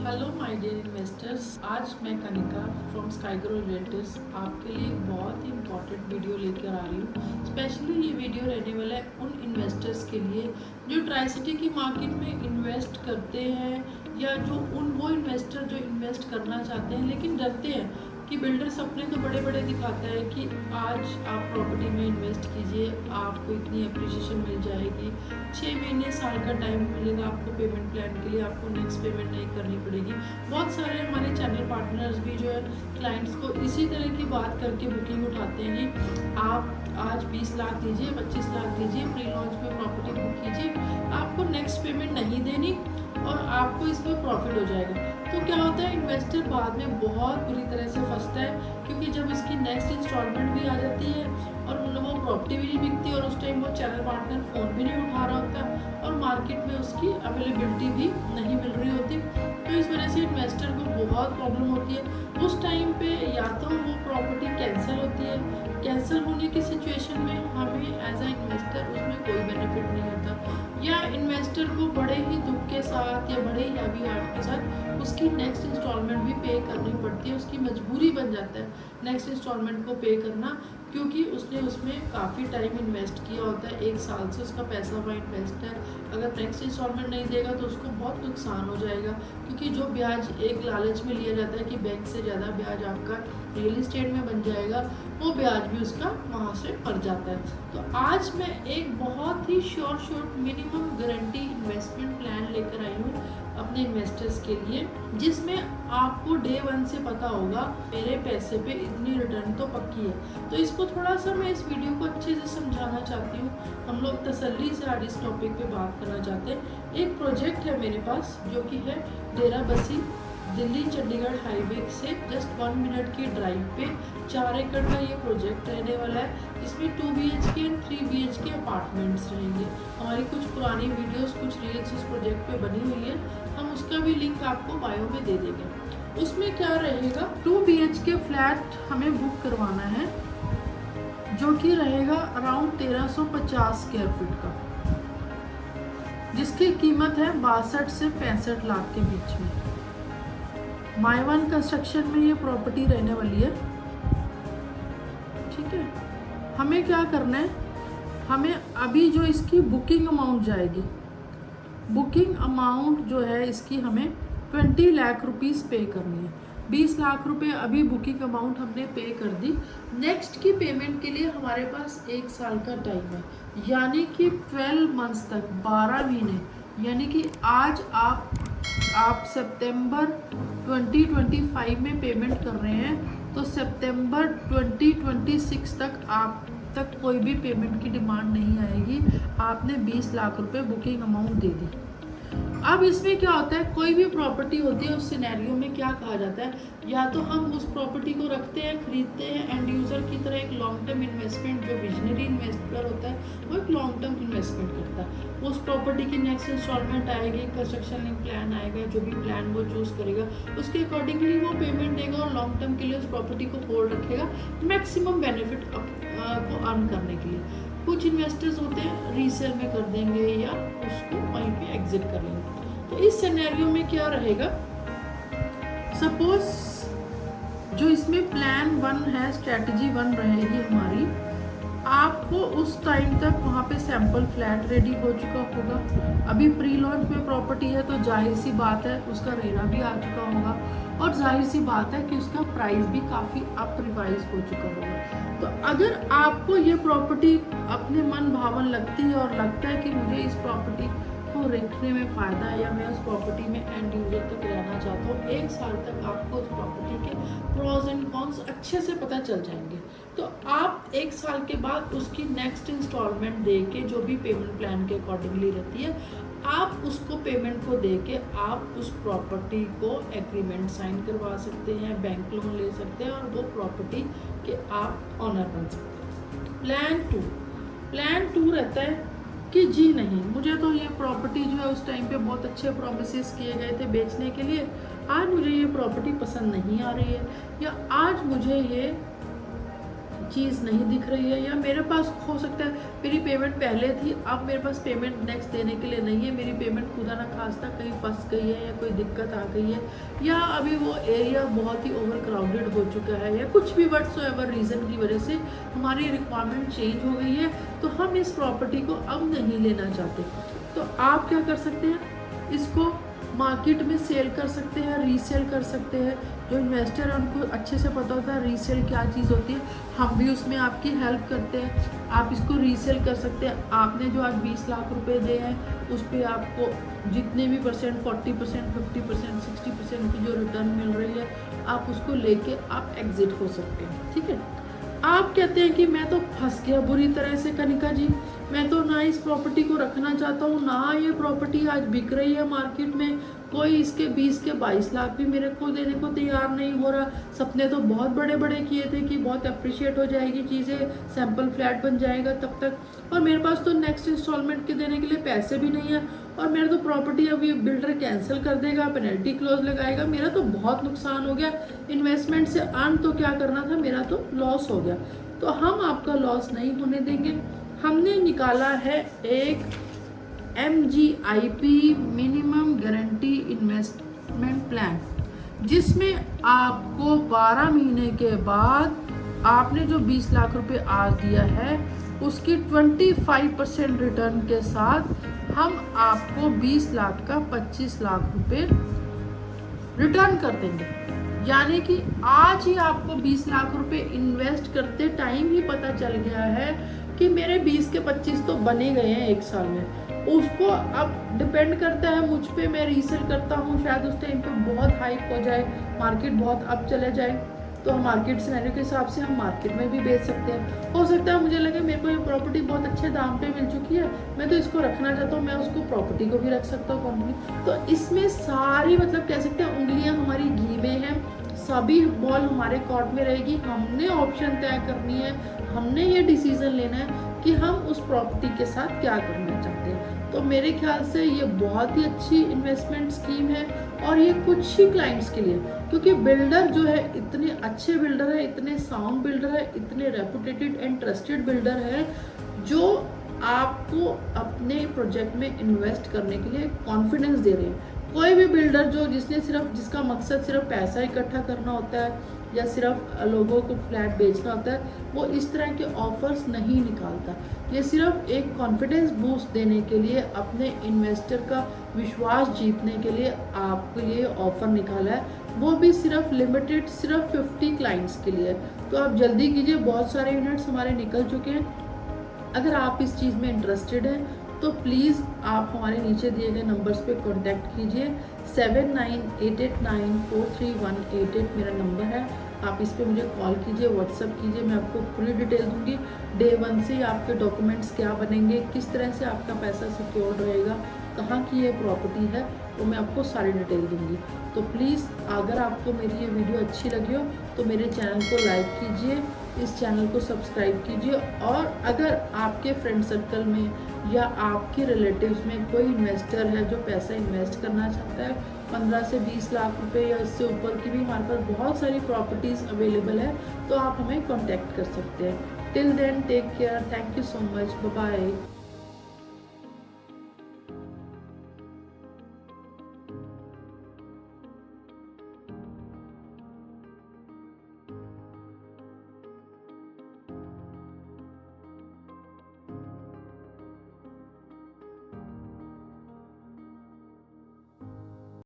Hello my dear investors, आज मैं Kanika from स्काईग्रो relatives आपके लिए एक बहुत ही इम्पॉर्टेंट वीडियो लेकर आ रही हूँ। स्पेशली ये वीडियो रहने वाला है उन इन्वेस्टर्स के लिए जो ट्राई सिटी की मार्केट में इन्वेस्ट करते हैं या जो वो इन्वेस्टर जो इन्वेस्ट करना चाहते हैं लेकिन डरते हैं कि बिल्डर सपने तो बड़े बड़े दिखाता है कि आज आप प्रॉपर्टी में इन्वेस्ट कीजिए, आपको इतनी अप्रिशिएशन मिल जाएगी, 6 महीने साल का टाइम मिलेगा आपको पेमेंट प्लान के लिए, आपको नेक्स्ट पेमेंट नहीं करनी पड़ेगी। बहुत सारे हमारे चैनल पार्टनर्स भी जो है क्लाइंट्स को इसी तरह की बात करके बुकिंग उठाते हैं कि आप आज 20 लाख दीजिए, 25 लाख दीजिए, प्री लॉन्च में प्रॉपर्टी बुक कीजिए, आपको नेक्स्ट पेमेंट नहीं देनी और आपको इसमें प्रॉफिट हो जाएगा। तो क्या होता है, इन्वेस्टर बाद में बहुत बुरी तरह से फंसता है क्योंकि जब इसकी नेक्स्ट इंस्टॉलमेंट भी आ जाती है और उन लोगों को प्रॉपर्टी भी नहीं बिकती और उस टाइम वो चैनल पार्टनर फ़ोन भी नहीं उठा रहा होता और मार्केट में उसकी अवेलेबिलिटी भी नहीं मिल रही होती। तो इस वजह से इन्वेस्टर को बहुत प्रॉब्लम होती है। उस टाइम पे या तो वो प्रॉपर्टी कैंसिल होती है, कैंसिल होने की सिचुएशन में हमें एज अ इन्वेस्टर उसमें कोई बेनिफिट नहीं होता, या इन्वेस्टर को बड़े ही दुख के साथ या बड़े ही हैवी हार्ट के साथ उसकी नेक्स्ट इंस्टॉलमेंट भी पे करनी पड़ती है। उसकी मजबूरी बन जाता है नेक्स्ट इंस्टॉलमेंट को पे करना क्योंकि उसने उसमें काफ़ी टाइम इन्वेस्ट किया होता है, 1 साल से उसका पैसा वहाँ इन्वेस्ट है। अगर नेक्स्ट इंस्टॉलमेंट नहीं देगा तो उसको बहुत नुकसान हो जाएगा क्योंकि जो ब्याज एक लालच में लिया जाता है कि बैंक से ज़्यादा ब्याज आपका रियल इस्टेट में बन जाएगा, वो ब्याज भी उसका वहाँ से पड़ जाता है। तो आज मैं एक बहुत ही short minimum guarantee investment plan लेकर आई हूँ अपने इन्वेस्टर्स के लिए, जिसमें आपको डे 1 से पता होगा मेरे पैसे पे इतनी रिटर्न तो पक्की है। तो इसको थोड़ा सा मैं इस वीडियो को अच्छे से समझाना चाहती हूँ। हम लोग तसल्ली से आज इस टॉपिक पे बात करना चाहते हैं। एक प्रोजेक्ट है मेरे पास जो कि है डेरा बसी, दिल्ली चंडीगढ़ हाईवे से जस्ट 1 मिनट की ड्राइव पे 4 एकड़ का ये प्रोजेक्ट रहने वाला है, जिसमें 2 BHK एंड 3 BHK अपार्टमेंट्स रहेंगे। हमारी कुछ पुरानी वीडियोस, कुछ रील्स उस प्रोजेक्ट पे बनी हुई है, हम उसका भी लिंक आपको बायो में दे देंगे। उसमें क्या रहेगा, 2 BHK फ्लैट हमें बुक करवाना है जो कि रहेगा अराउंड 1350 स्क्वायर फीट का, जिसकी कीमत है 62 से 65 लाख के बीच में। माई वन कंस्ट्रक्शन में ये प्रॉपर्टी रहने वाली है। ठीक है, हमें क्या करना है, हमें अभी जो इसकी बुकिंग अमाउंट जाएगी, बुकिंग अमाउंट जो है इसकी हमें 20 लाख रुपीज़ पे करनी है। 20 लाख रुपए अभी बुकिंग अमाउंट हमने पे कर दी। नेक्स्ट की पेमेंट के लिए हमारे पास 1 साल का टाइम है, यानी कि 12 मंथ्स तक, 12 महीने, यानी कि आज आप सितंबर 2025 में पेमेंट कर रहे हैं तो सितंबर 2026 तक आप तक कोई भी पेमेंट की डिमांड नहीं आएगी। आपने 20 लाख रुपए बुकिंग अमाउंट दे दी। अब इसमें क्या होता है, कोई भी प्रॉपर्टी होती है उस सिनेरियो में क्या कहा जाता है, या तो हम उस प्रॉपर्टी को रखते हैं, खरीदते हैं एंड यूज़र की तरह, एक लॉन्ग टर्म इन्वेस्टमेंट, जो विजनरी इन्वेस्टर होता है वो एक लॉन्ग टर्म इन्वेस्टमेंट करता है। उस प्रॉपर्टी की नेक्स्ट इंस्टॉलमेंट आएगी, कंस्ट्रक्शन लिंक प्लान आएगा, जो भी प्लान वो चूज़ करेगा उसके अकॉर्डिंगली वो पेमेंट देगा और लॉन्ग टर्म के लिए उस प्रॉपर्टी को होल्ड रखेगा मैक्सिमम बेनिफिट को अर्न करने के लिए। कुछ इन्वेस्टर्स होते हैं रीसेल में कर देंगे या उसको वहीं पे एग्जिट कर लेंगे। तो इस सिनेरियो में क्या रहेगा, सपोज जो इसमें प्लान 1 है, स्ट्रेटजी 1 रहेगी हमारी, आपको उस टाइम तक वहाँ पे सैंपल फ्लैट रेडी हो चुका होगा। अभी प्री लॉन्च में प्रॉपर्टी है तो जाहिर सी बात है उसका रेरा भी आ चुका होगा और जाहिर सी बात है कि उसका प्राइस भी काफ़ी अप रिवाइज हो चुका होगा। तो अगर आपको ये प्रॉपर्टी अपने मन भावन लगती है और लगता है कि मुझे इस प्रॉपर्टी को रखने में फ़ायदा है या मैं उस प्रॉपर्टी में एंड यूजर तक रहना चाहता हूँ, 1 साल तक आपको उस प्रॉपर्टी के प्रोज एंड कॉन्स अच्छे से पता चल जाएंगे। तो आप 1 साल के बाद उसकी नेक्स्ट इंस्टॉलमेंट दे के, जो भी पेमेंट प्लान के अकॉर्डिंगली रहती है, आप उसको पेमेंट को दे के आप उस प्रॉपर्टी को एग्रीमेंट साइन करवा सकते हैं, बैंक लोन ले सकते हैं और वो प्रॉपर्टी के आप ऑनर बन सकते हैं। प्लान 2 रहता है कि जी नहीं, मुझे तो ये प्रॉपर्टी जो है उस टाइम पे बहुत अच्छे प्रोमिसेस किए गए थे बेचने के लिए, आज मुझे ये प्रॉपर्टी पसंद नहीं आ रही है, या आज मुझे ये चीज़ नहीं दिख रही है, या मेरे पास हो सकता है मेरी पेमेंट पहले थी, अब मेरे पास पेमेंट नेक्स्ट देने के लिए नहीं है, मेरी पेमेंट खुदा ना खास्ता कहीं फंस गई है या कोई दिक्कत आ गई है, या अभी वो एरिया बहुत ही ओवर क्राउडेड हो चुका है, या कुछ भी व्हाटसोएवर रीज़न की वजह से हमारी रिक्वायरमेंट चेंज हो गई है, तो हम इस प्रॉपर्टी को अब नहीं लेना चाहते। तो आप क्या कर सकते हैं, इसको मार्केट में सेल कर सकते हैं, रीसेल कर सकते हैं। जो इन्वेस्टर है उनको अच्छे से पता होता है रीसेल क्या चीज़ होती है, हम भी उसमें आपकी हेल्प करते हैं। आप इसको रीसेल कर सकते हैं। आपने जो आज 20 लाख रुपए दिए हैं उस पर आपको जितने भी परसेंट 40%, 50%, 60% की जो रिटर्न मिल रही है, आप उसको लेके आप एग्जिट हो सकते हैं। ठीक है, आप कहते हैं कि मैं तो फंस गया बुरी तरह से कनिका जी, मैं तो ना इस प्रॉपर्टी को रखना चाहता हूँ, ना ये प्रॉपर्टी आज बिक रही है मार्केट में, कोई इसके 20 के 22 लाख भी मेरे को देने को तैयार नहीं हो रहा। सपने तो बहुत बड़े बड़े किए थे कि बहुत अप्रिशिएट हो जाएगी चीज़ें, सैंपल फ्लैट बन जाएगा तब तक, और मेरे पास तो नेक्स्ट इंस्टॉलमेंट के देने के लिए पैसे भी नहीं है, और मेरा तो प्रॉपर्टी अभी बिल्डर कैंसिल कर देगा, पेनल्टी क्लॉज लगाएगा, मेरा तो बहुत नुकसान हो गया। इन्वेस्टमेंट से अर्न तो क्या करना था, मेरा तो लॉस हो गया। तो हम आपका लॉस नहीं होने देंगे। हमने निकाला है एक MGIP minimum guarantee investment plan, जिसमें आपको 12 महीने के बाद आपने जो 20 लाख रुपए आज दिया है उसकी 25% रिटर्न के साथ हम आपको 20 लाख का 25 लाख रुपए रिटर्न कर देंगे। यानी कि आज ही आपको 20 लाख रुपए इन्वेस्ट करते टाइम ही पता चल गया है कि मेरे 20 के 25 तो बने गए हैं एक साल में। उसको अब डिपेंड करता है मुझ पे, मैं रीसेल करता हूँ, शायद उस टाइम पे बहुत हाइक हो जाए, मार्केट बहुत अप चले जाए, तो हम मार्केट सिनेरियो के हिसाब से हम मार्केट में भी बेच सकते हैं। हो सकता है मुझे लगे मेरे को ये प्रॉपर्टी बहुत अच्छे दाम पे मिल चुकी है, मैं तो इसको रखना चाहता हूँ, मैं उसको प्रॉपर्टी को भी रख सकता हूँ कंपनी। तो इसमें सारी मतलब कह सकते हैं उंगलियां हमारी घी में हैं, सभी बॉल हमारे कोर्ट में रहेगी। हमने ऑप्शन तय करनी है, हमने ये डिसीजन लेना है कि हम उस प्रॉपर्टी के साथ क्या करना चाहते हैं। तो मेरे ख्याल से ये बहुत ही अच्छी इन्वेस्टमेंट स्कीम है, और ये कुछ ही क्लाइंट्स के लिए, क्योंकि बिल्डर जो है इतने अच्छे बिल्डर है, इतने साउंड बिल्डर है, इतने रेपुटेटेड एंड ट्रस्टेड बिल्डर है, जो आपको अपने प्रोजेक्ट में इन्वेस्ट करने के लिए कॉन्फिडेंस दे रहे हैं। कोई भी बिल्डर जो जिसका मकसद सिर्फ पैसा इकट्ठा करना होता है या सिर्फ लोगों को फ्लैट बेचना होता है, वो इस तरह के ऑफर्स नहीं निकालता। ये सिर्फ एक कॉन्फिडेंस बूस्ट देने के लिए, अपने इन्वेस्टर का विश्वास जीतने के लिए आपको ये ऑफर निकाला है, वो भी सिर्फ लिमिटेड, सिर्फ 50 क्लाइंट्स के लिए। तो आप जल्दी कीजिए, बहुत सारे यूनिट्स हमारे निकल चुके हैं। अगर आप इस चीज़ में इंटरेस्टेड हैं तो प्लीज़ आप हमारे नीचे दिए गए नंबर्स पे कांटेक्ट कीजिए। 7988943188 मेरा नंबर है, आप इस पे मुझे कॉल कीजिए, व्हाट्सअप कीजिए, मैं आपको पूरी डिटेल दूंगी। डे 1 से आपके डॉक्यूमेंट्स क्या बनेंगे, किस तरह से आपका पैसा सिक्योर रहेगा, कहाँ की ये प्रॉपर्टी है, वो मैं आपको सारी डिटेल दूंगी। तो प्लीज़ अगर आपको मेरी ये वीडियो अच्छी लगी हो तो मेरे चैनल को लाइक कीजिए, इस चैनल को सब्सक्राइब कीजिए, और अगर आपके फ्रेंड सर्कल में या आपके रिलेटिव्स में कोई इन्वेस्टर है जो पैसा इन्वेस्ट करना चाहता है 15 से 20 लाख रुपए या इससे ऊपर की भी हमारे पास बहुत सारी प्रॉपर्टीज़ अवेलेबल है, तो आप हमें कांटेक्ट कर सकते हैं। Till then take care, thank you so much, bye bye.